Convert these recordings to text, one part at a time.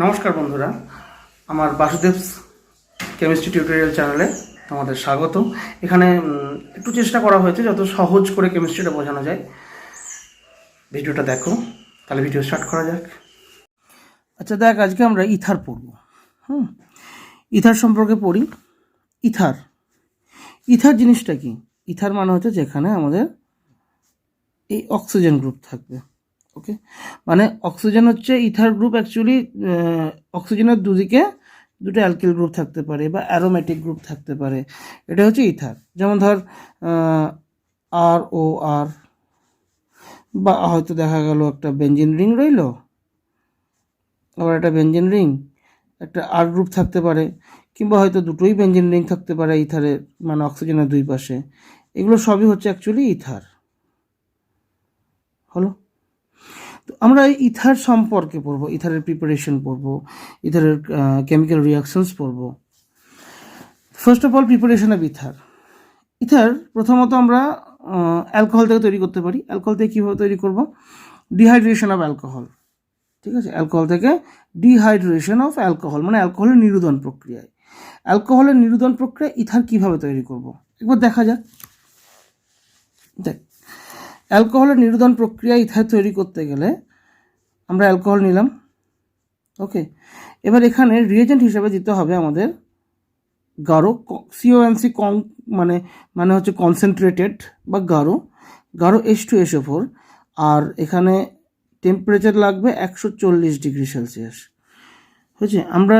নমস্কার বন্ধুরা, আমার বাসুদেবস কেমিস্ট্রি টিউটোরিয়াল চ্যানেলে তোমাদের স্বাগত। এখানে একটু চেষ্টা করা হয়েছে যত সহজ করে কেমিস্ট্রিটা বোঝানো যায়। ভিডিওটা দেখো, তাহলে ভিডিও স্টার্ট করা যাক। আচ্ছা দেখ, আজকে আমরা ইথার পড়ব। ইথার সম্পর্কে পড়ি। ইথার জিনিসটা কি? ইথার মানে হচ্ছে যেখানে আমাদের এই অক্সিজেন গ্রুপ থাকবে। ওকে, মানে অক্সিজেন হচ্ছে ইথার গ্রুপ। অ্যাকচুয়ালি অক্সিজেনের দুদিকে দুটো অ্যালকিল গ্রুপ থাকতে পারে বা অ্যারোমেটিক গ্রুপ থাকতে পারে, এটা হচ্ছে ইথার। যেমন ধর আর ও আর, বা হয়তো দেখা গেল একটা বেঞ্জিন রিং রইল, আবার একটা বেঞ্জিন রিং, একটা আর গ্রুপ থাকতে পারে, কিংবা হয়তো দুটোই বেঞ্জিন রিং থাকতে পারে ইথারের, মানে অক্সিজেনের দুই পাশে। এগুলো সবই হচ্ছে অ্যাকচুয়ালি ইথার। হলো, তো আমরা ইথার সম্পর্কে পড়বো, ইথারের প্রিপারেশন পড়বো, ইথারের কেমিক্যাল রিয়াকশনস পড়বো। First of all, preparation of ether প্রথমত আমরা অ্যালকোহল থেকে তৈরি করতে পারি। অ্যালকোহল থেকে কীভাবে তৈরি করব? Dehydration of alcohol. ঠিক আছে, অ্যালকোহল থেকে ডিহাইড্রেশন অফ অ্যালকোহল, মানে অ্যালকোহলের নিরোধন প্রক্রিয়ায়। অ্যালকোহলের নিরোধন প্রক্রিয়া ইথার কীভাবে তৈরি করব একবার দেখা যাক। দেখ, অ্যালকোহলের নিরোধন প্রক্রিয়া ইথার তৈরি করতে গেলে আমরা অ্যালকোহল নিলাম। ওকে, এবার এখানে রিয়েজেন্ট হিসাবে দিতে হবে আমাদের গাঢ়, COMC মানে হচ্ছে কনসেন্ট্রেটেড বা গাঢ় H2SO4। আর এখানে টেম্পারেচার লাগবে 140°C। হয়েছে, আমরা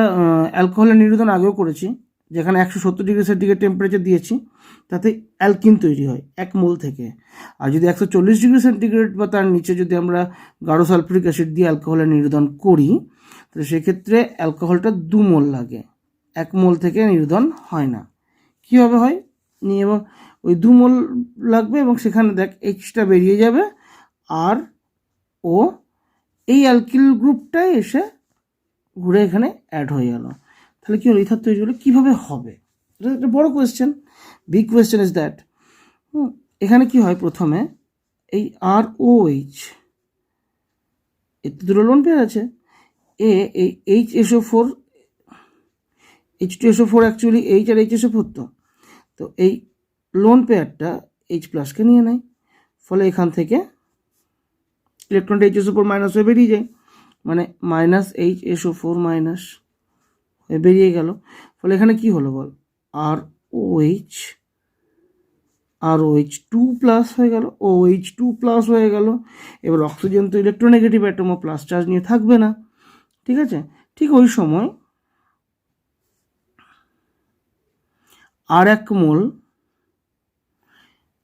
অ্যালকোহলের নিরোধন আগেও করেছি, যেখানে 170°C টেম্পারেচার দিয়েছি, তাতে অ্যালকিন তৈরি হয় 1 মোল থেকে। আর যদি 140°C বা তার নিচে যদি আমরা গাঢ় সালফিউরিক অ্যাসিড দিয়ে অ্যালকোহলের নিরোধন করি, তাহলে সেক্ষেত্রে অ্যালকোহলটা 2 মোল লাগে, 1 মোল থেকে নিরোধন হয় না। কীভাবে হয় নিয়ে, এবং ওই 2 মোল লাগবে, এবং সেখানে দেখ এইচটা বেরিয়ে যাবে, আর ও এই অ্যালকিল গ্রুপটাই এসে ঘুরে এখানে অ্যাড হয়ে গেল। তাহলে কী হলো? ইথার তৈরি হলো। কীভাবে হবে? এটা একটা বড় question, big question is that. এখানে কি হয়? প্রথমে এই ROH, এতে দুটো লোন পেয়ার আছে, এই HSO4, H2SO4 অ্যাকচুয়ালি H আর HSO4, তো এই লোন পেয়ারটা H+ নিয়ে নেয়, ফলে এখান থেকে ইলেকট্রনটা HSO4 মাইনাস হয়ে বেরিয়ে যায়, মানে -HSO4 মাইনাস হয়ে বেরিয়ে গেল। ফলে এখানে কি হলো বল? ROH2+ হয়ে গেল, OH2+ হয়ে গেল। এবার অক্সিজেন তো ইলেকট্রোনেগেটিভ অ্যাটম, ও প্লাস চার্জ নিয়ে থাকবে না। ঠিক আছে, ঠিক ওই সময় আর 1 মোল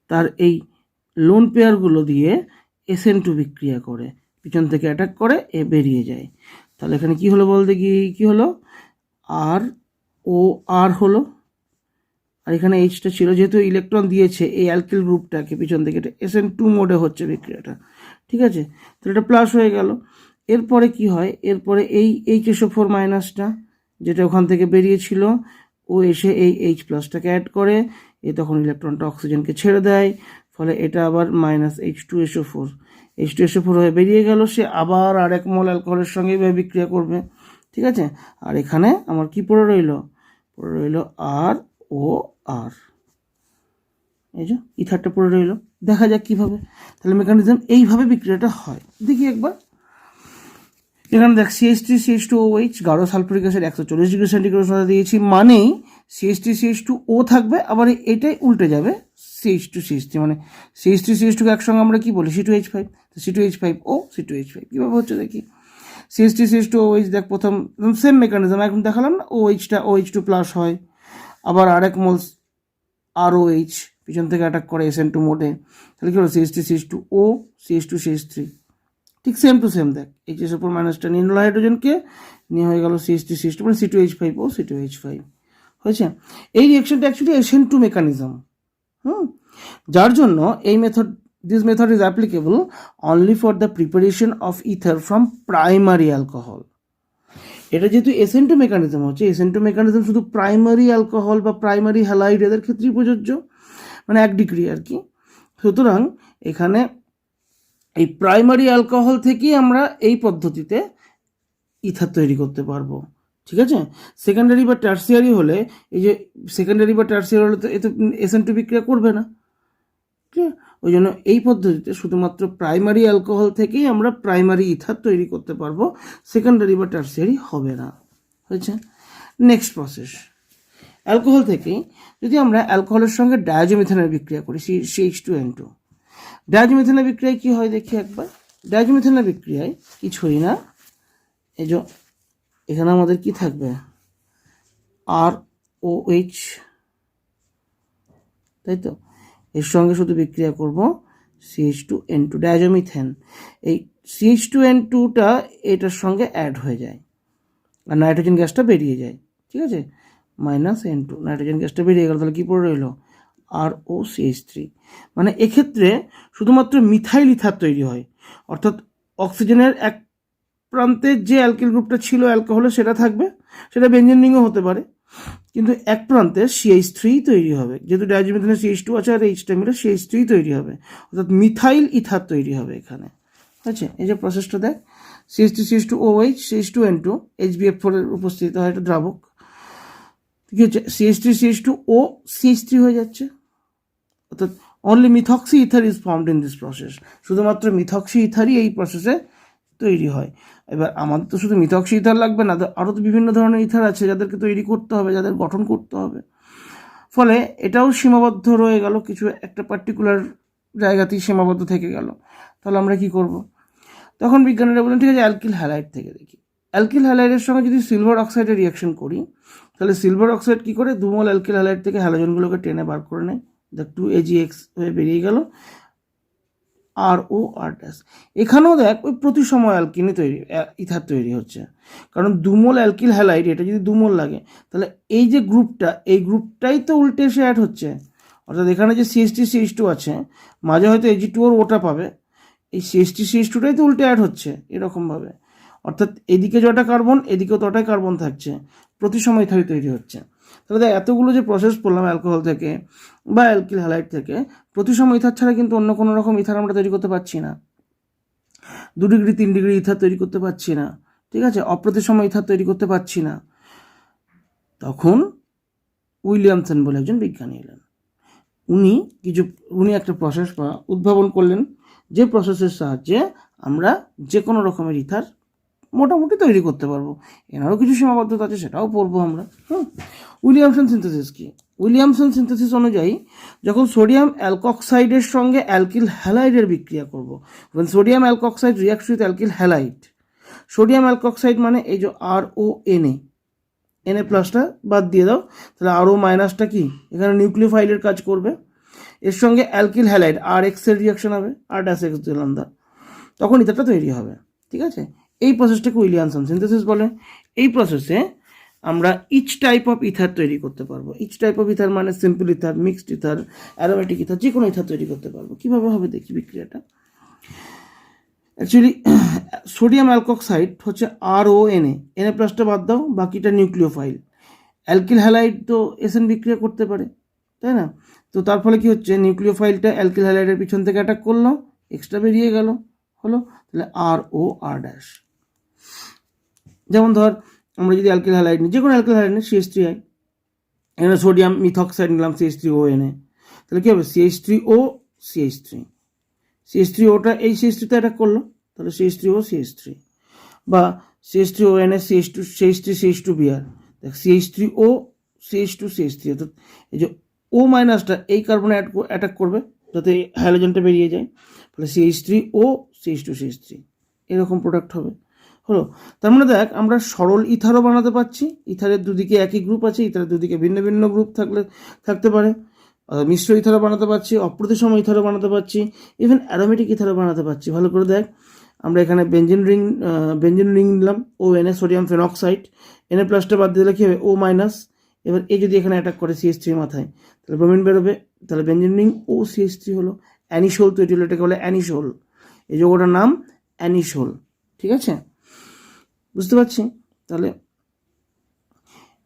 তার এই লোন পেয়ারগুলো দিয়ে SN2 বিক্রিয়া করে, পিছন থেকে অ্যাটাক করে, এ বেরিয়ে যায়। তাহলে এখানে কি হলো বলতে কি হলো? ROR হলো, আর এখানে এইচটা ছিল, যেহেতু ইলেকট্রন দিয়েছে এই অ্যালকিল গ্রুপটাকে পিছন থেকে, এটা SN2 মোডে হচ্ছে বিক্রিয়াটা। ঠিক আছে, তাহলে এটা প্লাস হয়ে গেল। এরপরে কি হয়? এরপরে এই HSO4 মাইনাসটা যেটা ওখান থেকে বেরিয়েছিল, ও এসে এই H+টাকে অ্যাড করে, এ তখন ইলেকট্রনটা অক্সিজেনকে ছেড়ে দেয়, ফলে এটা আবার -H2SO4 হয়ে বেরিয়ে গেল। সে আবার আর 1 মোল অ্যালকোহলের সঙ্গে এইভাবে বিক্রিয়া করবে। ঠিক আছে, আর এখানে আমার কি পড়ে রইল ROR, এই যে ইথারটা পড়ে রইল। দেখা যাক কিভাবে। তাহলে মেকানিজম এইভাবে বিক্রিয়াটা হয়, দেখি একবার। এখানে দেখ, CH3CH2OH, গাঢ় সালফিউরিক অ্যাসিড 140°C দিয়েছি, মানেই CH3CH2O থাকবে, আবার এটাই উল্টে যাবে, CH2CH3, মানে CH3CH2 একসঙ্গে আমরা কি বলি? C2H5, তো C2H5O, C2H5 কীভাবে হচ্ছে দেখি। CH3CH2OH দেখ, প্রথম সেম মেকানিজম এখন দেখালাম না, OHটা OH2+ হয়, আবার আর 1 মোল ROH পিছন থেকে অ্যাটাক করে SN2 মোডে। তাহলে কী হলো? CH3CH2O, CH2CH3, ঠিক সেম টু সেম। দেখ, HSO4 মাইনাসটা নিয়ে নিল হাইড্রোজেনকে, নিয়ে হয়ে গেল CH3CH2, মানে C2H5O, C2H5 হয়েছে। এই রিয়েকশনটা অ্যাকচুয়ালি SN2 মেকানিজম। যার জন্য this method is applicable only for the preparation of ether from primary alcohol. এটা যেহেতু SN2 মেকানিজম হচ্ছে, SN2 মেকানিজম শুধু প্রাইমারি অ্যালকোহল বা প্রাইমারি হ্যালাইড এদের ক্ষেত্রেই প্রযোজ্য, মানে 1 ডিগ্রি আর কি। সুতরাং এখানে এই প্রাইমারি অ্যালকোহল থেকেই আমরা এই পদ্ধতিতে ইথার তৈরি করতে পারবো, ঠিক আছে। সেকেন্ডারি বা টার্সিয়ারি হলে, এই যে সেকেন্ডারি বা টার্সিয়ারি হলে তো এ তো SN2 বিক্রিয়া করবে না, ঠিক আছে। ওই জন্য এই পদ্ধতিতে শুধুমাত্র প্রাইমারি অ্যালকোহল থেকেই আমরা প্রাইমারি ইথার তৈরি করতে পারবো, সেকেন্ডারি বা টার্সিয়ারি হবে না, হয়েছে। নেক্সট প্রসেস, অ্যালকোহল থেকেই যদি আমরা অ্যালকোহলের সঙ্গে ডায়াজোমিথেনের বিক্রিয়া করি, CH2N2, ডায়াজোমিথেনের বিক্রিয়ায় কি হয় দেখি একবার। ডায়াজোমিথেনের বিক্রিয়ায় কিছুই না, এই যে এখানে আমাদের কি থাকবে, ROH, তাই তো, এর সঙ্গে শুধু বিক্রিয়া করব CH2N2, ডায়াজোমিথেন। এই CH2N2টা এটার সঙ্গে অ্যাড হয়ে যায় আর নাইট্রোজেন গ্যাসটা বেরিয়ে যায়, ঠিক আছে, -N2, নাইট্রোজেন গ্যাসটা বেরিয়ে গেল, তাহলে কী পড়ে রইল, ROCH3। মানে এক্ষেত্রে শুধুমাত্র মিথাইল ইথার তৈরি হয়, অর্থাৎ অক্সিজেনের এক প্রান্তে যে অ্যালকিল গ্রুপটা ছিল অ্যালকোহলে সেটা থাকবে, সেটা বেঞ্জিন রিংও হতে পারে, কিন্তু এক প্রান্তে CH3 তৈরি হবে, যেহেতু ডায়াজোমিথেনে CH2 আছে আর এইচটা মিলে CH3 তৈরি হবে, অর্থাৎ মিথাইল ইথার তৈরি হবে এখানে, আচ্ছা। এই যে প্রসেসটা দেখ, CH3 CH2OH CH2N2 HBF4 এর উপস্থিতি হয়, এটা দ্রাবক, ঠিক আছে, CH3 CH2O CH3 হয়ে যাচ্ছে, অর্থাৎ only methoxy ether is formed in this process, শুধুমাত্র মিথক্সি ইথারই এই প্রসেসে তৈরি হয়। এবার আমাদের তো শুধু মিথক্সি ইথার লাগবে না, আরও তো বিভিন্ন ধরনের ইথার আছে যাদেরকে তৈরি করতে হবে, যাদের গঠন করতে হবে, ফলে এটাও সীমাবদ্ধ রয়ে গেল, কিছু একটা পার্টিকুলার জায়গাতেই সীমাবদ্ধ থেকে গেল। তাহলে আমরা কি করব, তখন বিজ্ঞানীরা বলেন ঠিক আছে অ্যালকিল হ্যালাইড থেকে দেখি। অ্যালকিল হ্যালাইডের সঙ্গে যদি সিলভার অক্সাইডের রিয়াকশন করি, তাহলে সিলভার অক্সাইড কী করে, 2 মোল অ্যালকিল হ্যালাইড থেকে হ্যালোজেনগুলোকে টেনে বার করে নেয়, দেখ 2AgX হয়ে বেরিয়ে গেল ROR'। এখানেও দেখ ওই প্রতি সময় অ্যালকিনে তৈরি ইথার তৈরি হচ্ছে, কারণ 2 মোল অ্যালকিল হ্যালাইড, এটা যদি 2 মোল লাগে তাহলে এই যে গ্রুপটা, এই গ্রুপটাই তো উল্টে এসে অ্যাড হচ্ছে, অর্থাৎ এখানে যে CH3 CH2 আছে, মাঝে হয়তো Ag2 ওটা পাবে, এই CH3 CH2টাই তো উল্টে অ্যাড হচ্ছে এরকমভাবে, অর্থাৎ এদিকে যটা কার্বন এদিকেও তটাই কার্বন থাকছে, প্রতি সময় ইথার তৈরি হচ্ছে। তাহলে দেখ এতগুলো যে প্রসেস করলাম অ্যালকোহল থেকে বা অ্যালকিল হ্যালাইড থেকে, প্রতি সময় ইথার ছাড়া কিন্তু অন্য কোনো রকম ইথার আমরা তৈরি করতে পারছি না, 2 ডিগ্রি 3 ডিগ্রি ইথার তৈরি করতে পারছি না, ঠিক আছে, অপ্রতিসম ইথার তৈরি করতে পারছি না। তখন উইলিয়ামসন বলে একজন বিজ্ঞানী এলেন, উনি একটা প্রসেস উদ্ভাবন করলেন, যে প্রসেসের সাহায্যে আমরা যে কোনো রকমের ইথার মোটামুটি তৈরি করতে পারবো। এনারও কিছু সীমাবদ্ধতা আছে, সেটাও পড়বো আমরা। উইলিয়ামসন সিনথেসিস কি? উইলিয়ামসন সিনথেসিস অনুযায়ী যখন সোডিয়াম অ্যালকক্সাইডের সঙ্গে অ্যালকিল হ্যালাইডের বিক্রিয়া করব, sodium alkoxide reacts with alkyl halide, sodium alkoxide মানে এই যে RONA, Na প্লাসটা বাদ দিয়ে দাও, তাহলে RO- কি এখানে নিউক্লিওফাইলের কাজ করবে, এর সঙ্গে অ্যালকিল হ্যালাইড RX এর রিয়াকশন হবে, R'(X) দিলাম দা, তখন ইথারটা তৈরি হবে, ঠিক আছে। এই প্রসেসটাকে উইলিয়ামসন সিনথেসিস বলে। এই প্রসেসে আমরা ইচ টাইপ অফ ইথার তৈরি করতে পারবো। ইচ টাইপ অফ ইথার মানে simple ether, mixed ether, aromatic ether, যে কোনো ইথার তৈরি করতে পারবো। কীভাবে হবে দেখি বিক্রিয়াটা। অ্যাকচুয়ালি সোডিয়াম অ্যালকক্সাইড হচ্ছে RONA, Na প্লাসটা বাদ দাও, বাকিটা নিউক্লিওফাইল। অ্যালকিল হ্যালাইড তো SN বিক্রিয়া করতে পারে, তাই না? তো তার ফলে কী হচ্ছে, নিউক্লিওফাইলটা অ্যালকিল হ্যালাইডের পিছন থেকে অ্যাটাক করলো, এক্সট্রা বেরিয়ে গেল, হলো, তাহলে ROR'। যেমন ধর আমরা যদি অ্যালকিল হ্যালাইড নিই, যে কোনো অ্যালকিল হ্যালাইড নিই, CH3I, এখানে সোডিয়াম মিথক্সাইড নিলাম CH3ONA, তাহলে কী হবে, CH3O CH3, CH3Oটা এই CH3তে অ্যাটাক করলো, তাহলে CH3O CH3, বা CH3ONA CH3CH2Br, দেখ CH3O CH2 CH3, অর্থাৎ এই যে O- এই কার্বনে অ্যাটাক করবে যাতে হ্যালোজেনটা বেরিয়ে যায়, ফলে CH3O CH2 CH3 এরকম প্রোডাক্ট হবে, হলো। তার মানে দেখ আমরা সরল ইথারও বানাতে পারছি, ইথারের দুদিকে একই গ্রুপ আছে, ইথারের দুদিকে ভিন্ন ভিন্ন গ্রুপ থাকতে পারে, মিশ্র ইথারও বানাতে পারছি, অপ্রতিসম ইথারও বানাতে পারছি, ইভেন অ্যারোমেটিক ইথারও বানাতে পারছি। ভালো করে দেখ, আমরা এখানে বেঞ্জিন রিং নিলাম, ONA সোডিয়াম ফেনক্সাইড, Na প্লাসটা বাদ দিলে কী হবে, O-। এবার এই যদি এখানে অ্যাটাক করে CH3 মাথায়, তাহলে ব্রোমিন বেরোবে, তাহলে বেঞ্জিন রিং OCH3 হলো, অ্যানিসোল তৈরি হলো, এটাকে বলে অ্যানিসোল, এই যৌগটার নাম অ্যানিসোল, ঠিক আছে, বুঝতে পারছি। তাহলে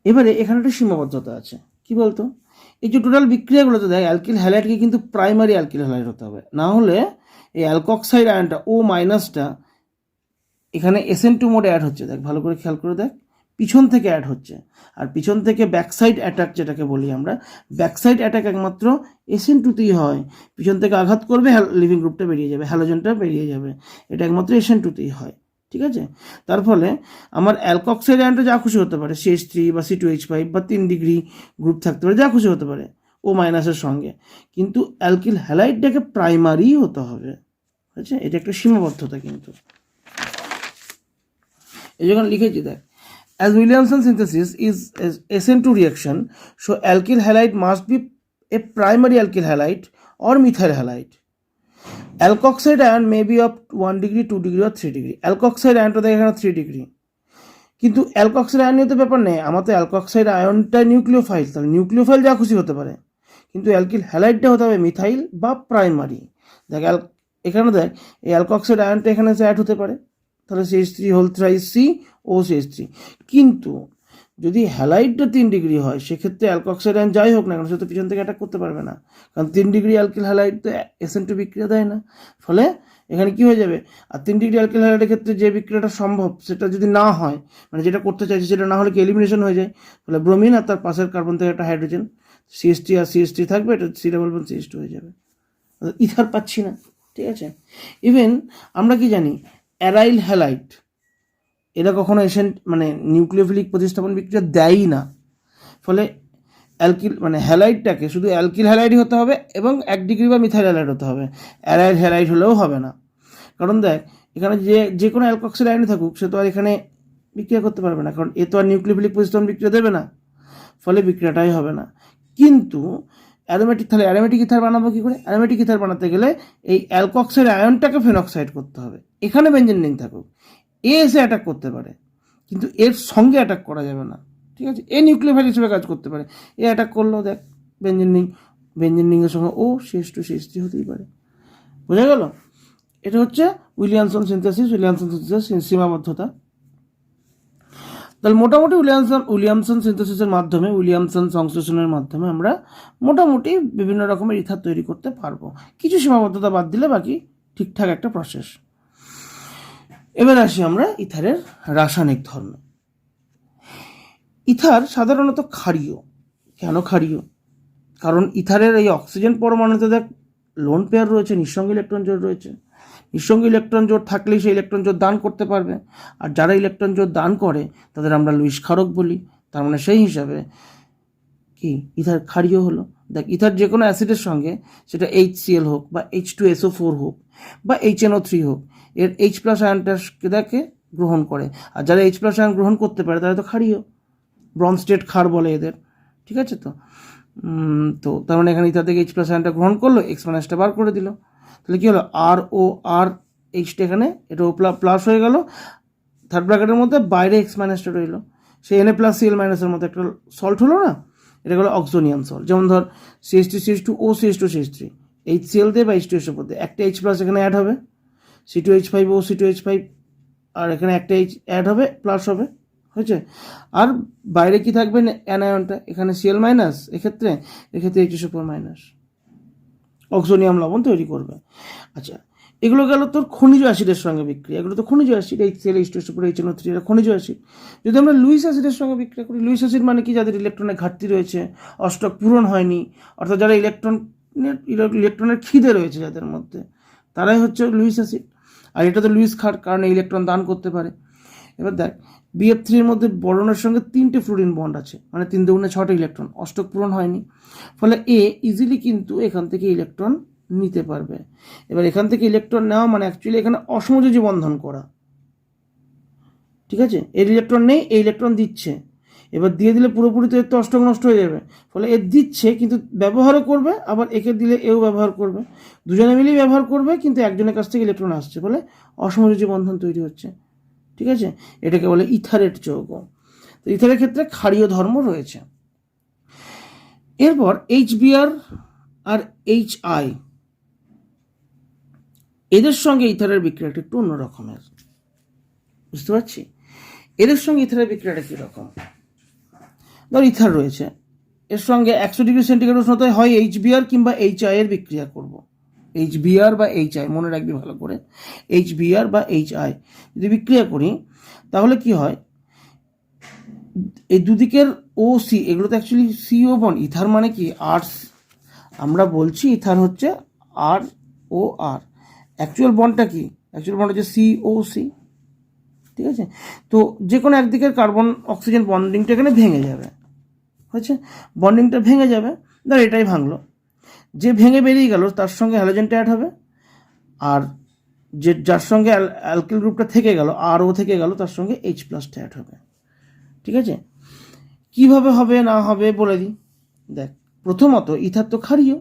এবারে এখানে একটা সীমাবদ্ধতা আছে, কি বলতো, এই যে টোটাল বিক্রিয়াগুলোতে দেখ অ্যালকিল হ্যালাইডকে কিন্তু প্রাইমারি অ্যালকিল হ্যালাইড হতে হবে, না হলে এই অ্যালকক্সাইড আয়নটা O-টা এখানে SN2 মোড অ্যাড হচ্ছে, দেখ ভালো করে খেয়াল করে দেখ, পিছন থেকে অ্যাড হচ্ছে। আর পিছন থেকে ব্যাকসাইড অ্যাটাক যেটাকে বলি আমরা, ব্যাকসাইড অ্যাটাক একমাত্র SN2তেই হয়। পিছন থেকে আঘাত করবে, লিভিং গ্রুপটা বেরিয়ে যাবে, হ্যালোজেনটা বেরিয়ে যাবে, এটা একমাত্র SN2তেই হয়। ঠিক আছে, তার ফলে আমার অ্যালকক্সাইড আয়নটা যা খুশি হতে পারে, CH3 বা C2H5 বা 3 ডিগ্রি গ্রুপ থাকতে পারে, যা খুশি হতে পারে ও মাইনাসের সঙ্গে, কিন্তু অ্যালকিল হ্যালাইডটাকে প্রাইমারি হতে হবে। আচ্ছা, এটা একটা সীমাবদ্ধতা কিন্তু। এই যখন লিখেছি দেখ, as Williamson synthesis is SN2 reaction, so alkyl halide must be a primary alkyl halide or methyl halide. Alkoxide ion may be of 1 degree, 2 degree or 3 degree. Alkoxide আয়নটা দেখ এখানে 3 ডিগ্রি, কিন্তু অ্যালকক্সাইড আয়ন নিয়ে তো ব্যাপার নেই, আমার তো alkoxide আয়নটা nucleophile, তাহলে নিউক্লিওফাইল যা খুশি হতে পারে, কিন্তু অ্যালকিল হ্যালাইডটা হতে হবে মিথাইল বা প্রাইমারি। দেখ এখানে দেখ, এই অ্যালকক্সাইড আয়নটা এখানে অ্যাড হতে পারে, তাহলে CH3 ও CH3, কিন্তু যদি হ্যালাইডটা 3 ডিগ্রি হয়, সেক্ষেত্রে অ্যালকক্সাইড আয়ন যাই হোক না কেন, সে তো পিছন থেকে অ্যাটাক করতে পারবে না, কারণ 3 ডিগ্রি অ্যালকিল হ্যালাইড তো SN2 বিক্রিয়া দেয় না। ফলে এখানে কি হয়ে যাবে, আর 3 ডিগ্রি অ্যালকিল হ্যালাইডের ক্ষেত্রে যে বিক্রিয়াটা সম্ভব সেটা যদি না হয়, মানে যেটা করতে চাইছে সেটা না হলে কি এলিমিনেশন হয়ে যায়, ফলে ব্রোমিন আর তার পাশের কার্বন থেকে একটা হাইড্রোজেন, CH3 আর CH3 থাকবে, এটা C++CH2 হয়ে যাবে, ইথার পাচ্ছি না। ঠিক আছে, ইভেন আমরা কি জানি, অ্যারাইল হ্যালাইড এরা কখনো মানে নিউক্লিওফিলিক প্রতিস্থাপন বিক্রিয়া দেয়ই না। ফলে অ্যালকিল মানে হ্যালাইডটাকে শুধু অ্যালকিল হ্যালাইডই হতে হবে এবং 1 ডিগ্রি বা মিথাইল হ্যালাইড হতে হবে, অ্যারাইল হ্যালাইড হলেও হবে না। কারণ দেখ, এখানে যে কোনো অ্যালকক্সাইড আয়নে থাকুক, সে তো আর এখানে বিক্রিয়া করতে পারবে না, কারণ এ তো আর নিউক্লিওফিলিক প্রতিস্থাপন বিক্রিয়া দেবে না, ফলে বিক্রিয়াটাই হবে না। কিন্তু অ্যারোমেটিক, তাহলে অ্যারোমেটিক ইথার বানাবো কী করে? অ্যারোমেটিক ইথার বানাতে গেলে এই অ্যালকক্সাইড আয়নটাকে ফেনক্সাইড করতে হবে, এখানে বেঞ্জিন রিং থাকুক, এসে অ্যাটাক করতে পারে, কিন্তু এর সঙ্গে অ্যাটাক করা যাবে না। ঠিক আছে, এ নিউক্লিওফাইল হিসেবে কাজ করতে পারে, এ অ্যাটাক করলো, দেখ বেঞ্জিন রিংয়ের সঙ্গে ও CH2CH3 হতেই পারে। বোঝা গেল? এটা হচ্ছে উইলিয়ামসন সিনথেসিস সীমাবদ্ধতা। তাহলে মোটামুটি উইলিয়ামসন সিনথেসিসের মাধ্যমে, উইলিয়ামসন সংশ্লেষণের মাধ্যমে আমরা মোটামুটি বিভিন্ন রকমের ইথার তৈরি করতে পারবো, কিছু সীমাবদ্ধতা বাদ দিলে বাকি ঠিকঠাক একটা প্রসেস। এবার আসি আমরা ইথারের রাসায়নিক ধর্ম। ইথার সাধারণত ক্ষারীয়। কেন ক্ষারীয়? কারণ ইথারের এই অক্সিজেন পরমাণুতে দেখ লোন পেয়ার রয়েছে, নিঃসঙ্গ ইলেকট্রন জোড় রয়েছে, নিঃসঙ্গ ইলেকট্রন জোড় থাকলেই সেই ইলেকট্রন জোড় দান করতে পারবে, আর যারা ইলেকট্রন জোড় দান করে তাদের আমরা লুইস ক্ষারক বলি। তার মানে সেই হিসাবে কি ইথার ক্ষারীয় হলো। দেখ, ইথার যে কোনো অ্যাসিডের সঙ্গে, সেটা HCl হোক বা H2SO4 হোক বা HNO3 হোক, এর H+ আয়নটাকে গ্রহণ করে, আর যারা H+ আয়ন গ্রহণ করতে পারে তারা তো ক্ষারীয়, ব্রনস্টেড ক্ষার বলে এদের। ঠিক আছে, তো তার মানে এখানে ইথার থেকে H+ আয়নটা গ্রহণ করলো, X- টা বার করে দিল, তাহলে কি হলো, RORH এখানে এটা প্লাস হয়ে গেল, থার্ড ব্র্যাকেটের মধ্যে বাইরে X- টা রইল, সেই Na+Cl- মধ্যে একটা সল্ট হলো না, এটা হলো অক্সোনিয়াম সল্ট। যেমন ধর CH3CH2O CH2CH3, HCl দিয়ে বা H2SO4 দিয়ে একটা H+ এখানে অ্যাড হবে, C2H5O C2H5, আর এখানে একটা H অ্যাড হবে, প্লাস হবে, হয়েছে। আর বাইরে কি থাকবে, অ্যানায়নটা, এখানে Cl-, এক্ষেত্রে H2SO4-, অক্সোনিয়াম লবণ তৈরি করবে। আচ্ছা, এগুলো গেল তোর খনিজ অ্যাসিডের সঙ্গে বিক্রিয়া, এগুলো তো খনিজ অ্যাসিড, HCl H2SO4 HNO3 এরা খনিজ অ্যাসিড। যদি আমরা লুইস অ্যাসিডের সঙ্গে বিক্রিয়া করি, লুইস অ্যাসিড মানে কি, যাদের ইলেকট্রনের ঘাটতি রয়েছে, অষ্টক পূরণ হয়নি, অর্থাৎ যারা ইলেকট্রনের খিদে রয়েছে যাদের মধ্যে, তারাই হচ্ছে লুইস অ্যাসিড। আর এটা তো লুইস ক্ষার, কারণে ইলেকট্রন দান করতে পারে। এবার দেখ, BF3 এর মধ্যে বরনের সঙ্গে 3টে ফ্লুরিন বন্ড আছে, মানে 3 দুগুণে 6টা ইলেকট্রন, অষ্টক পূরণ হয়নি, ফলে এ ইজিলি কিন্তু এখান থেকে ইলেকট্রন নিতে পারবে। এবার এখান থেকে ইলেকট্রন নেওয়া মানে অ্যাকচুয়ালি এখানে অসমযোজী বন্ধন করা। ঠিক আছে, এর ইলেকট্রন নেই, এই ইলেকট্রন দিচ্ছে, এবার দিয়ে দিলে পুরোপুরি তো এর তো অষ্টক নষ্ট হয়ে যাবে, ফলে এর দিচ্ছে কিন্তু ব্যবহারও করবে, আবার একে দিলে এও ব্যবহার করবে, দুজনে মিলেই ব্যবহার করবে, কিন্তু একজনের কাছ থেকে ইলেকট্রন আসছে, ফলে অসমযোজী বন্ধন তৈরি হচ্ছে। ঠিক আছে, এটাকে বলে ইথারেট যৌগ। তো ইথারের ক্ষেত্রে ক্ষারীয় ধর্ম রয়েছে। এরপর HBr আর HI, এদের সঙ্গে ইথারের বিক্রিয়াটা একটু অন্য রকমের, বুঝতে পারছি। এদের সঙ্গে ইথারের বিক্রিয়াটা কীরকম? ধর ইথার রয়েছে, এর সঙ্গে 100 ডিগ্রি সেন্টিগ্রেড উষ্ণতায় হয় HBr কিংবা HI এর বিক্রিয়া করব। HBr বা HI, মনে রাখবি ভালো করে, HBr বা HI যদি বিক্রিয়া করি তাহলে কি হয়, এই দুদিকের OC, এগুলো তো অ্যাকচুয়ালি CO বন্ড। ইথার মানে কি আর, আমরা বলছি ইথার হচ্ছে ROR, অ্যাকচুয়াল বন্ডটা কি, অ্যাকচুয়াল বন্ড হচ্ছে COC, ঠিক আছে। তো যে কোনো একদিকের কার্বন অক্সিজেন বন্ডিংটা এখানে ভেঙে যাবে, হচ্ছে বন্ডিংটা ভেঙে যাবে, ধর এটাই ভাঙলো, যে ভেঙে বেরিয়ে গেল তার সঙ্গে হ্যালোজেনটা অ্যাড হবে, আর যার সঙ্গে অ্যালকিল গ্রুপটা থেকে গেল, RO থেকে গেল, তার সঙ্গে H প্লাসটা অ্যাড হবে, ঠিক আছে। কিভাবে হবে না হবে বলে দিই, দেখ প্রথমত ইথার তো ক্ষারীয়,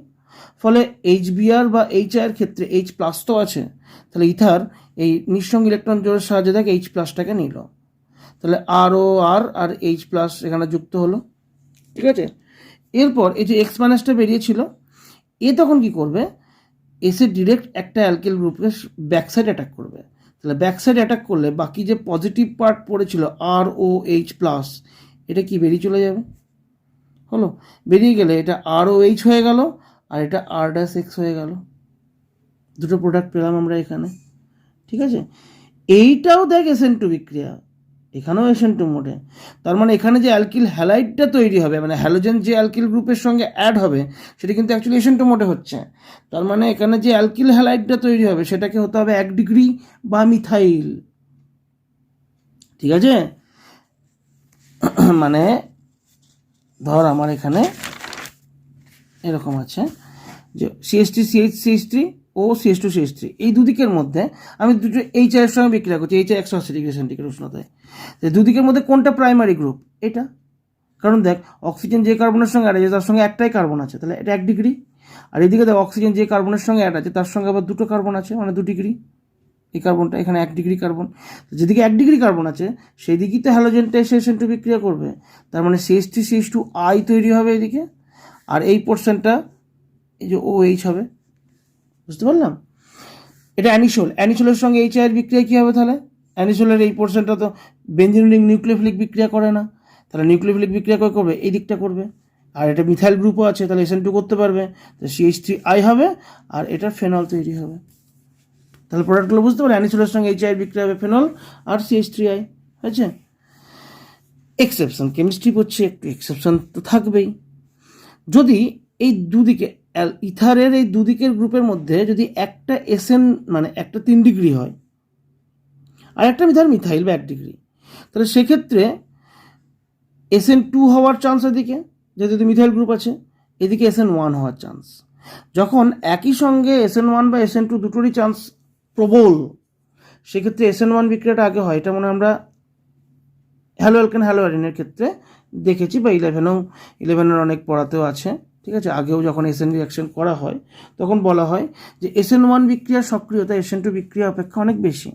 ফলে HBr বা HI এর ক্ষেত্রে H প্লাস তো আছে, তাহলে ইথার এই নিঃসঙ্গ ইলেকট্রন জোড়ের সাহায্যে দেখ H প্লাসটাকে নিল, তাহলে ROR আর H প্লাস এখানে যুক্ত হলো, ঠিক আছে। এরপর এই যে X মাইনাসটা বেরিয়েছিল, এ তখন কি করবে, এসে ডিরেক্ট একটা অ্যালকিল গ্রুপকে ব্যাক সাইড অ্যাটাক করবে, তাহলে ব্যাক সাইড অ্যাটাক করলে বাকি যে পজিটিভ পার্ট পড়েছিল ROH প্লাস, এটা কি বেরিয়ে চলে যাবে, হলো, বেরিয়ে গেলে এটা ROH হয়ে গেল আর এটা R'(X) হয়ে গেল, দুটো প্রোডাক্ট পেলাম আমরা এখানে, ঠিক আছে। এইটাও দেখ SN2 বিক্রিয়া, এখানেও SN2 মোডে, তার মানে এখানে যে অ্যালকিল হ্যালাইডটা তৈরি হবে, মানে হ্যালোজেন যে অ্যালকিল গ্রুপের সঙ্গে অ্যাড হবে সেটা কিন্তু অ্যাকচুয়ালি SN2 মোডে হচ্ছে, তার মানে এখানে যে অ্যালকিল হ্যালাইডটা তৈরি হবে সেটাকে হতে হবে 1 ডিগ্রি বা মিথাইল, ঠিক আছে। মানে ধর আমার এখানে এরকম আছে যে CH3CH3 ও CH2CH3, এই দুদিকের মধ্যে আমি দুটো HI এর সঙ্গে বিক্রিয়া করছি, HI 180 ডিগ্রি সেন্টিগ্রেড উষ্ণতায়, দুদিকের মধ্যে কোনটা প্রাইমারি গ্রুপ, এটা, কারণ দেখ অক্সিজেন যে কার্বনের সঙ্গে অ্যাড আছে তার সঙ্গে একটাই কার্বন আছে, তাহলে এটা 1 ডিগ্রি, আর এদিকে দেখ অক্সিজেন যে কার্বনের সঙ্গে অ্যাড আছে তার সঙ্গে আবার দুটো কার্বন আছে, মানে 2 ডিগ্রি, এই কার্বনটা এখানে 1 ডিগ্রি কার্বন, যেদিকে 1 ডিগ্রি কার্বন আছে সেই দিকেই তো হ্যালোজেনটা এসে SN2 বিক্রিয়া করবে, তার মানে CH3CH2I তৈরি হবে এদিকে, আর এই পোর্শনটা এই যে OH হবে, বুঝতে পারলাম। এটা অ্যানিসোলের সঙ্গে HI এর বিক্রিয়া কী হবে, তাহলে অ্যানিসোলের এই পোর্শনটা তো বেঞ্জিনোলিক নিউক্লিওফিলিক বিক্রিয়া করে না, তাহলে নিউক্লিওফিলিক বিক্রিয়া করে করবে এই দিকটা করবে, আর এটা মিথাইল গ্রুপও আছে তাহলে SN2 করতে পারবে, তো CH3I হবে আর এটা ফেনল তৈরি হবে, তাহলে প্রোডাক্টগুলো বুঝতে পারলে অ্যানিসোলের সঙ্গে HI এর বিক্রিয়া হবে ফেনল আর CH3I, হয়েছে। এক্সেপশন, কেমিস্ট্রি পড়ছে একটু এক্সেপশন তো থাকবেই, যদি এই দুদিকে ইথারের এই দুদিকের গ্রুপের মধ্যে যদি একটা SN মানে একটা 3 ডিগ্রি হয় আর একটা মিথাইল বা 1 ডিগ্রি, তাহলে সেক্ষেত্রে SN2 হওয়ার চান্স এদিকে, যেহেতু মিথাইল গ্রুপ আছে, এদিকে SN1 হওয়ার চান্স, যখন একই সঙ্গে SN1 বা SN2 দুটোরই চান্স প্রবল, সেক্ষেত্রে SN1 বিক্রিয়াটা আগে হয়, এটা মনে আমরা হ্যালো অ্যালকেন হ্যালো অ্যারিনের ক্ষেত্রে দেখেছি, বা 11-এর অনেক পড়াতেও আছে, ঠিক আছে। আগেও যখন SN রিয়াকশন করা হয় তখন বলা হয় যে SN1 বিক্রিয়ার সক্রিয়তা SN2 বিক্রিয়া অপেক্ষা অনেক বেশি,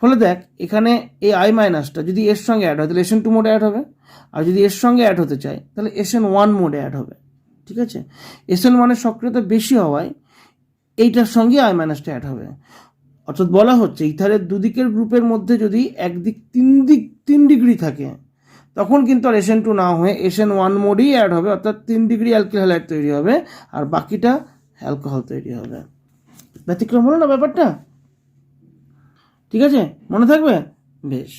ফলে দেখ এখানে এই I মাইনাসটা যদি এর সঙ্গে অ্যাড হয় তাহলে SN2 মোডে অ্যাড হবে, আর যদি এর সঙ্গে অ্যাড হতে চায় তাহলে SN1 মোডে অ্যাড হবে, ঠিক আছে। SN1-এর সক্রিয়তা বেশি হওয়ায় এইটার সঙ্গে I মাইনাসটা অ্যাড হবে, অর্থাৎ বলা হচ্ছে ইথারের দুদিকের গ্রুপের মধ্যে যদি একদিক 3 ডিগ্রি থাকে তখন কিন্তু আর SN2 না হয়ে SN1 মোডেই অ্যাড হবে, অর্থাৎ 3 ডিগ্রি অ্যালকিল হ্যালাইড তৈরি হবে আর বাকিটা অ্যালকোহল তৈরি হবে। ব্যতিক্রম হলো না ব্যাপারটা, ঠিক আছে, মনে থাকবে, বেশ।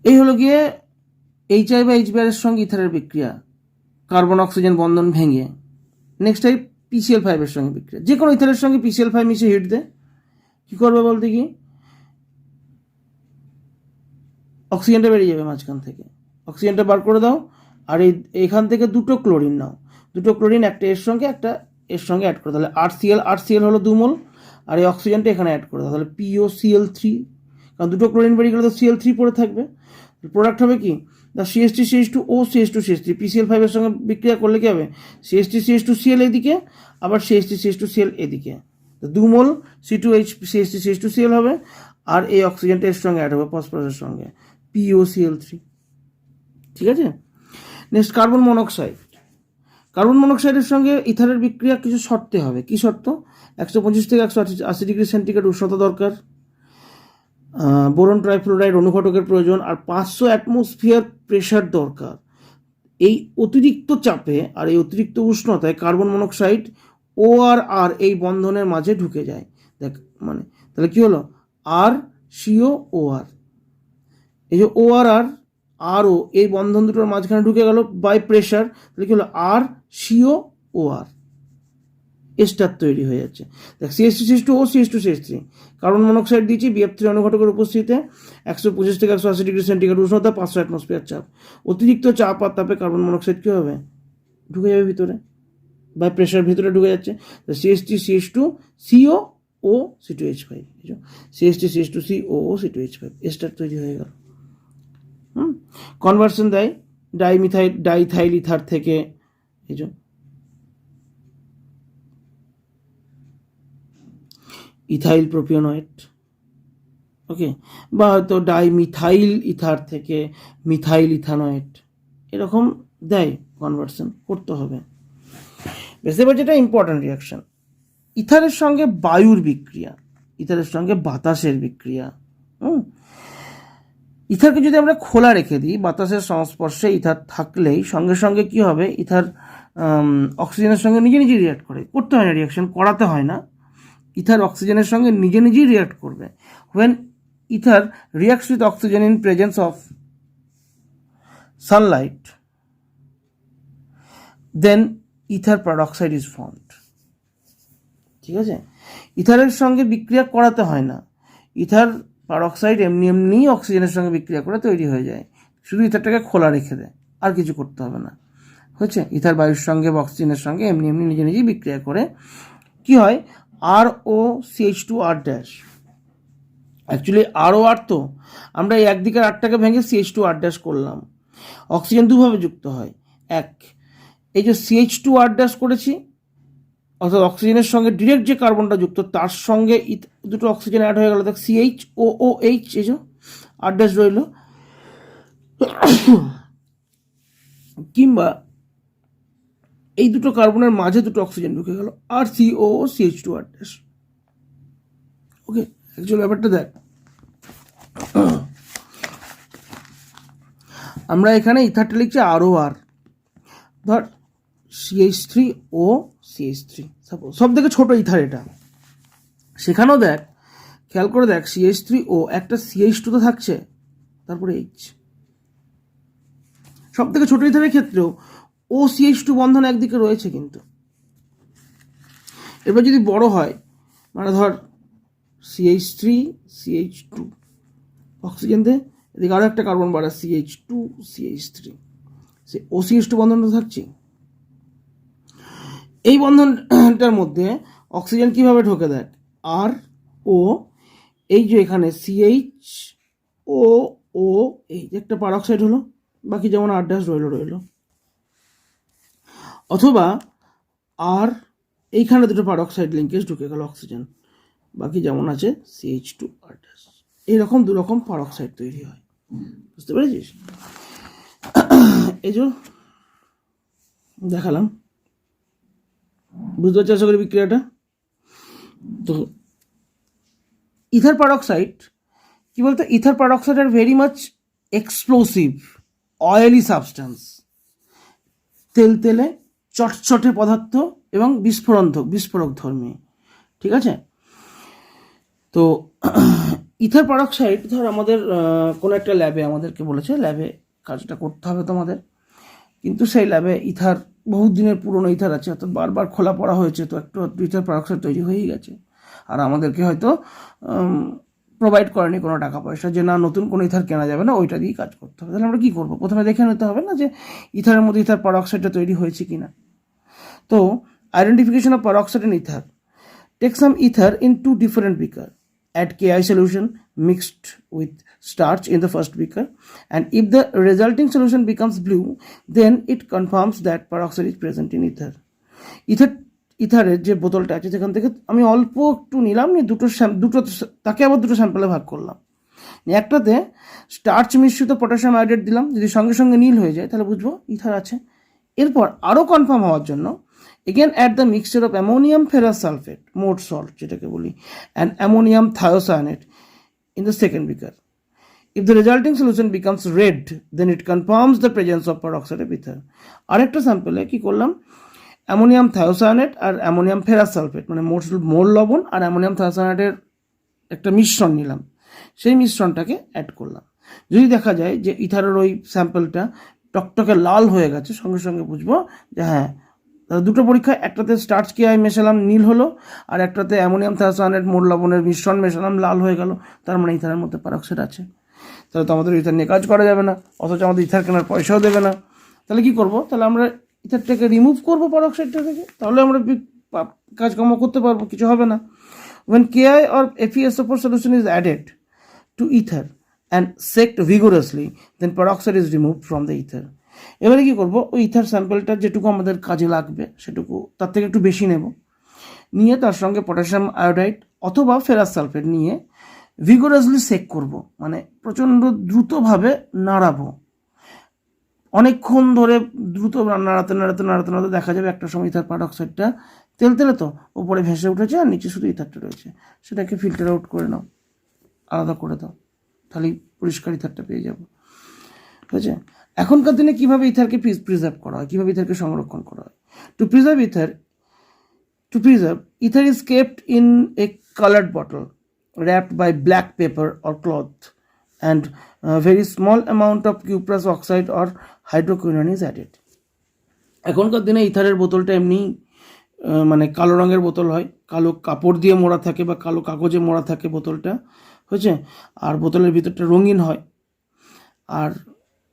এই হলো গিয়ে HI বা HBr এর সঙ্গে ইথারের বিক্রিয়া, কার্বন অক্সিজেন বন্ধন ভেঙে। নেক্সট টাইপ PCl5 এর সঙ্গে বিক্রিয়া, যে কোনো ইথারের সঙ্গে PCl5 মিশিয়ে হিট দে, কী করবে বলতে কি, অক্সিজেনটা বেরিয়ে যাবে মাঝখান থেকে, অক্সিজেনটা বার করে দাও, আর এইখান থেকে দুটো ক্লোরিন নাও, দুটো ক্লোরিন একটা এর সঙ্গে একটা এর সঙ্গে অ্যাড করে, তাহলে RCl হলো 2 মোল, আর এই অক্সিজেনটা এখানে অ্যাড করে দাও, তাহলে POCl3, কারণ দুটো ক্লোরিন বেরিয়ে গেলে তো Cl3 পড়ে থাকবে, প্রোডাক্ট হবে কি, দ্য CH3CH2O CH2CH3, PCl5 এর সঙ্গে বিক্রিয়া করলে কি হবে, CH3CH2Cl এদিকে আবার CH3CH2Cl এদিকে, তো 2 মোল C2H CH3CH2Cl হবে, আর এই অক্সিজেনটা এর সঙ্গে অ্যাড হবে ফসফরাসের সঙ্গে POCl3, ঠিক আছে। নেক্সট কার্বন মনোক্সাইডের সঙ্গে ইথারের বিক্রিয়া কিছু শর্তে হবে, কি শর্ত, 125 থেকে 180 ডিগ্রি সেন্টিগ্রেড উষ্ণতা দরকার, বোরন ট্রাইফ্লোরাইড অনুঘটকের প্রয়োজন, আর 500 অ্যাটমসফিয়ার প্রেশার দরকার। এই অতিরিক্ত চাপে আর এই অতিরিক্ত উষ্ণতায় কার্বন মনোক্সাইড ও আর আর এই বন্ধনের মাঝে ঢুকে যায়। দেখ মানে তাহলে কি হলো, আর সিও ও আর, এই যে ও আর আর আর ও এই বন্ধন দুটোর মাঝখানে ঢুকে গেল বাই প্রেশার, তাহলে কি হলো আর সিও ও আর, এস্টার তৈরি হয়ে যাচ্ছে। দেখ CH2CH2O CH2CH3 কার্বন মনোক্সাইড দিয়েছি BF3 অনুঘটকের উপস্থিতিতে 125 থেকে 180 ডিগ্রি সেন্টিগ্রেড উষ্ণতা, 500 অ্যাটমসফিয়ার চাপ। অতিরিক্ত চাপ আর তাপে কার্বন মনোক্সাইড কী হবে, ঢুকে যাবে ভিতরে, বাই প্রেশার ভিতরে ঢুকে যাচ্ছে। CH3CH2CO, C2H5, CH3CH2CO, C2H5 ester তৈরি হয়ে গেল। কনভার্সন দেয় ডাইথাইল ইথার থেকে এই যে ইথাইল প্রোপিওনয়েড, ওকে, বা হয়তো ডাইমিথাইল ইথার থেকে মিথাইল ইথানয়েড, এরকম দেয়, কনভার্সন করতে হবে। বুঝতে পারছি, এটা ইম্পর্ট্যান্ট রিয়াকশন। ইথারের সঙ্গে বায়ুর বিক্রিয়া, ইথারের সঙ্গে বাতাসের বিক্রিয়া। ইথারকে যদি আমরা খোলা রেখে দিই, বাতাসের সংস্পর্শে ইথার থাকলেই সঙ্গে সঙ্গে কি হবে, ইথার অক্সিজেনের সঙ্গে নিজে নিজে রিয়াক্ট করে, করতে হয় না রিয়াকশন, করাতে হয় না, ইথার অক্সিজেনের সঙ্গে নিজে নিজেই রিয়াক্ট করবে। When ether reacts with oxygen in presence of sunlight, then ether peroxide is formed. ঠিক আছে, ইথারের সঙ্গে বিক্রিয়া করাতে হয় না, ইথার পেরক্সাইড এমনি এমনি অক্সিজেনের সঙ্গে বিক্রিয়া করে তৈরি হয়ে যায়, শুধু ইথারটাকে খোলা রেখে দেয়, আর কিছু করতে হবে না। হচ্ছে ইথার বায়ুর সঙ্গে বা অক্সিজেনের সঙ্গে এমনি এমনি নিজে নিজেই বিক্রিয়া করে কি হয়, ROCH2R ড্যাশ, অ্যাকচুয়ালি ROR তো আমরা এই একদিকের আরটাকে ভেঙে CH2R ড্যাশ করলাম। অক্সিজেন দুভাবে যুক্ত হয়, এক, এই যে CH2R ড্যাশ করেছি, অর্থাৎ অক্সিজেনের সঙ্গে ডিরেক্ট যে কার্বনটা যুক্ত তার সঙ্গে দুটো অক্সিজেন অ্যাড হয়ে গেল, দেখ CHOOH, এই যে আর ড্যাশ রইল, কিংবা এই দুটো কার্বনের মাঝে দুটো অক্সিজেন ঢুকে গেল, আর COOCH2R ড্যাশ। ওকে, অ্যাকচুয়াল ব্যাপারটা দেখ, আমরা এখানে ইথারটা লিখছি ROR, ধর CH3OCH3 সাপোজ, সব থেকে ছোট ইথার এটা, সেখানেও দেখ, খেয়াল করে দেখ, CH3O একটা CH2 তো থাকছে, তারপরে H, সব থেকে ছোট ইথারের ক্ষেত্রেও OCH2 বন্ধন একদিকে রয়েছে কিন্তু। এবার যদি বড় হয়, মানে ধর CH3CH2, অক্সিজেন দে, এদিকে আরও একটা কার্বন বাড়া CH2CH3, সে OCH2 বন্ধনটা থাকছে। এই বন্ধনটার মধ্যে অক্সিজেন কিভাবে ঢোকে দেখ, আর ও, এই যে এখানে CHOO, এই একটা পারক্সাইড হলো, বাকি যেমন আর ড্যাশ রইল, অথবা আর এইখানে দুটো পারক্সাইড লিঙ্কেজ ঢুকে গেল অক্সিজেন, বাকি যেমন আছে CH2R ড্যাশ। এইরকম দুরকম পারক্সাইড তৈরি হয়, বুঝতে পেরেছিস? এই যে দেখালাম, বুঝতে পারছি আশা করি বিক্রিয়াটা। তো ইথার পারক্সাইড কি বলতো, ether peroxide are very much explosive oily substance, তেলে চটচটে পদার্থ এবং বিস্ফোরক ধর্মী। ঠিক আছে, তো ইথার পারক্সাইড ধর আমাদের কোনো একটা ল্যাবে আমাদেরকে বলেছে, ল্যাবে কাজটা করতে হবে তোমাদের, কিন্তু সেই ল্যাবে ইথার বহু দিনের পুরনো ইথার আছে, অর্থাৎ বারবার খোলা পড়া হয়েছে, তো একটু ইথার পারক্সাইড তৈরি হয়েই গেছে, আর আমাদেরকে হয়তো প্রোভাইড করেনি কোনো টাকা পয়সা, যে না নতুন কোনো ইথার কেনা যাবে না, ওইটা দিয়েই কাজ করতে হবে। তাহলে আমরা কী করবো, প্রথমে দেখে নিতে হবে না যে ইথারের মধ্যে ইথার পারক্সাইডটা তৈরি হয়েছে কি না। তো identification of peroxide in ether, take some ether in 2 different beaker, add Ki solution mixed with starch in the first beaker, and if the resulting solution becomes blue, then it confirms that peroxide is present in ether. ইথারের যে বোতলটা আছে সেখান থেকে আমি অল্প একটু নিলাম, নিয়ে দুটো তাকে আবার দুটো স্যাম্পলে ভাগ করলাম, একটাতে স্টার্চ মিশ্রিত পটাশিয়াম আয়োডাইড দিলাম, যদি সঙ্গে সঙ্গে নীল হয়ে যায় তাহলে বুঝবো ইথার আছে। এরপর আরও কনফার্ম হওয়ার জন্য again add the mixture of ammonium ferrous sulfate, মোট সল্ট যেটাকে বলি, and ammonium thiocyanate in the second beaker. If the resulting solution becomes red, then it confirms the presence of peroxide of ether. আরেকটা স্যাম্পলে কি করলাম, ammonium thiocyanate আর ammonium ferrous sulphate, মানে মোল লবণ আর ammonium থায়োসায়ানেটের একটা মিশ্রণ নিলাম, সেই মিশ্রণটাকে অ্যাড করলাম। যদি দেখা যায় যে ইথারের ওই স্যাম্পলটা টকটকে লাল হয়ে গেছে, সঙ্গে সঙ্গে বুঝবো যে হ্যাঁ, দুটো পরীক্ষায় একটাতে স্টার্চ কেআই মেশালাম নীল হলো, আর একটাতে অ্যামোনিয়াম থায়োসায়ানেট মোল লবণের মিশ্রণ মেশালাম লাল হয়ে গেল, তার মানে ইথারের মধ্যে পারক্সাইড আছে। তাহলে তো আমাদের ইথার নিয়ে কাজ করা যাবে না, অথচ আমাদের ইথার কেনার পয়সাও দেবে না। তাহলে কি করব? তাহলে আমরা ইথারটাকে রিমুভ করবো পারক্সাইডটা থেকে, তাহলে আমরা কাজকর্ম করতে পারবো, কিছু হবে না। When KI or FeSO4 solution is added to ether and seced vigorously, then peroxide is removed from the ether. এবারে কি করব? ওই ইথার স্যাম্পলটা যেটুকু আমাদের কাজে লাগবে সেটুকু, তার থেকে একটু বেশি নেব, নিয়ে তার সঙ্গে পটাশিয়াম আয়োডাইড অথবা ফেরাস সালফেট নিয়ে ভিগোরাসলি সেক করব, মানে প্রচণ্ড দ্রুতভাবে নাড়াবো, অনেকক্ষণ ধরে দ্রুত নাড়াতে নাড়াতে নাড়াতে নাড়াতে দেখা যাবে একটা সময় ইথার পারক্সাইডটা তেলতেলে তো উপরে ভেসে উঠেছে আর নিচে শুধু ইথারটা রয়েছে, সেটাকে ফিল্টার আউট করে নাও, আলাদা করে দাও, তাহলেই পরিষ্কার ইথারটা পেয়ে যাবো। ঠিক আছে? এখনকার দিনে কীভাবে ইথারকে প্রিজার্ভ করা হয়, কীভাবে ইথারকে সংরক্ষণ করা হয়? Two preserve ether is kept in a colored bottle wrapped by black paper or cloth, and a very small amount of cuprous oxide or hydroquinone is added. এখনকার দিনে ইথারের বোতলটা এমনি মানে কালো রঙের বোতল হয়, কালো কাপড় দিয়ে মোড়া থাকে বা কালো কাগজে মোড়া থাকে বোতলটা, হয়েছে, আর বোতলের ভিতরটা রঙিন হয়, আর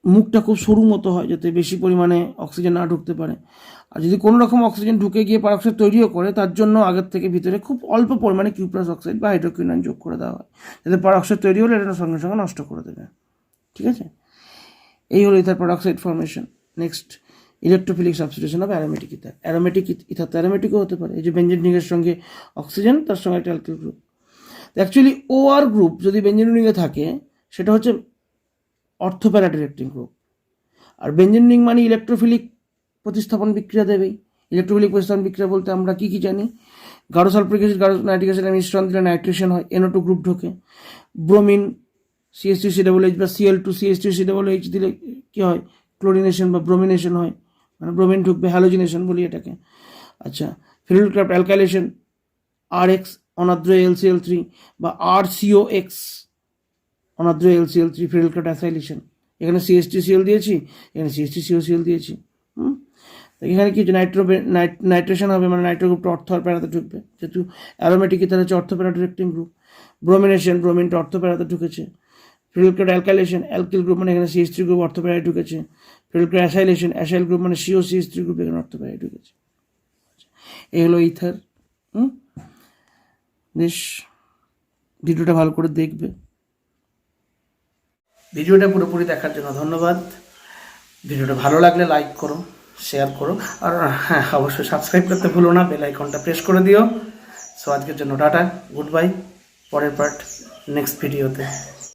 মুখটা খুব সরু মতো হয় যাতে বেশি পরিমাণে অক্সিজেন না ঢুকতে পারে। আর যদি কোনো রকম অক্সিজেন ঢুকে গিয়ে পারক্সাইড তৈরিও করে, তার জন্য আগের থেকে ভিতরে খুব অল্প পরিমাণে কিউপ্রাস অক্সাইড বা হাইড্রোকুইনন যোগ করে দেওয়া হয়, যাতে পারক্সাইড তৈরি হলে এটা সঙ্গে সঙ্গে নষ্ট করে দেবে। ঠিক আছে? এই হলো ether peroxide formation. Next, electrophilic substitution of aromatic ether. Aromatic ether তো অ্যারোমেটিকও হতে পারে, এই যে বেঞ্জিন রিংয়ের সঙ্গে অক্সিজেন, তার সঙ্গে একটা alkyl group. Actually OR group যদি বেঞ্জিন রিংয়ে থাকে সেটা হচ্ছে অর্থোপ্যারা ডিরেক্টিং গ্রুপ, আর বেঞ্জিন রিং মানে ইলেকট্রোফিলিক প্রতিস্থাপন বিক্রিয়া দেবেই। ইলেকট্রোফিলিক প্রতিস্থাপন বিক্রিয়া বলতে আমরা কী কী জানি? গাঢ় সালফ্রিক অ্যাসিড গাঢ় নাইট্রিক অ্যাসিডের মিশ্রণ দিলে নাইট্রেশন হয়, NO2 গ্রুপ ঢোকে। ব্রোমিন CH2COOH বা Cl2 CH2COOH দিলে কী হয়? ক্লোরিনেশন বা ব্রোমিনেশন হয়, মানে ব্রোমিন ঢুকবে, হ্যালোজিনেশন বলি এটাকে। আচ্ছা, ফিনাইলক্রাফট অ্যালকাইলেশন RX অনাদ্র LCl3 বা RCOX অনাদ্র LCl3 ফিনাইলক্রাফট অ্যাসাইলেশন। এখানে CH2Cl দিয়েছি, এখানে CH2COCl দিয়েছি। এখানে কি নাইট্রেশন হবে, মানে নাইট্রো গ্রুপটা অর্থোপ্যারাতে ঢুকবে, যেহেতু অ্যারোমেটিক ইথার হচ্ছে অর্থোপ্যারা ডিরেক্টিং গ্রুপ। ব্রোমিনেশন, ব্রোমিনটা অর্থোপ্যারাতে ঢুকেছে। ফিনাইলক্রাফট অ্যালকাইলেশন, অ্যালকিল গ্রুপ মানে এখানে CH3 গ্রুপ অর্থোপ্যারায় ঢুকেছে। ফিনাইলক্রাফট অ্যাসাইলেশন, অ্যাসাইল গ্রুপ মানে COCH3 গ্রুপ এখানে অর্থোপ্যারায় ঢুকেছে। এই হলো ইথার। বেশ, ভিডিওটা ভালো করে দেখবে। ভিডিওটা পুরোপুরি দেখার জন্য ধন্যবাদ। ভিডিওটা ভালো লাগলে লাইক করো, শেয়ার করো, আর হ্যাঁ, অবশ্যই সাবস্ক্রাইব করতে ভুলো না, বেল আইকনটা প্রেস করে দিও। সো আজকের জন্য টাটা, গুড বাই। পরের পার্ট নেক্সট ভিডিওতে।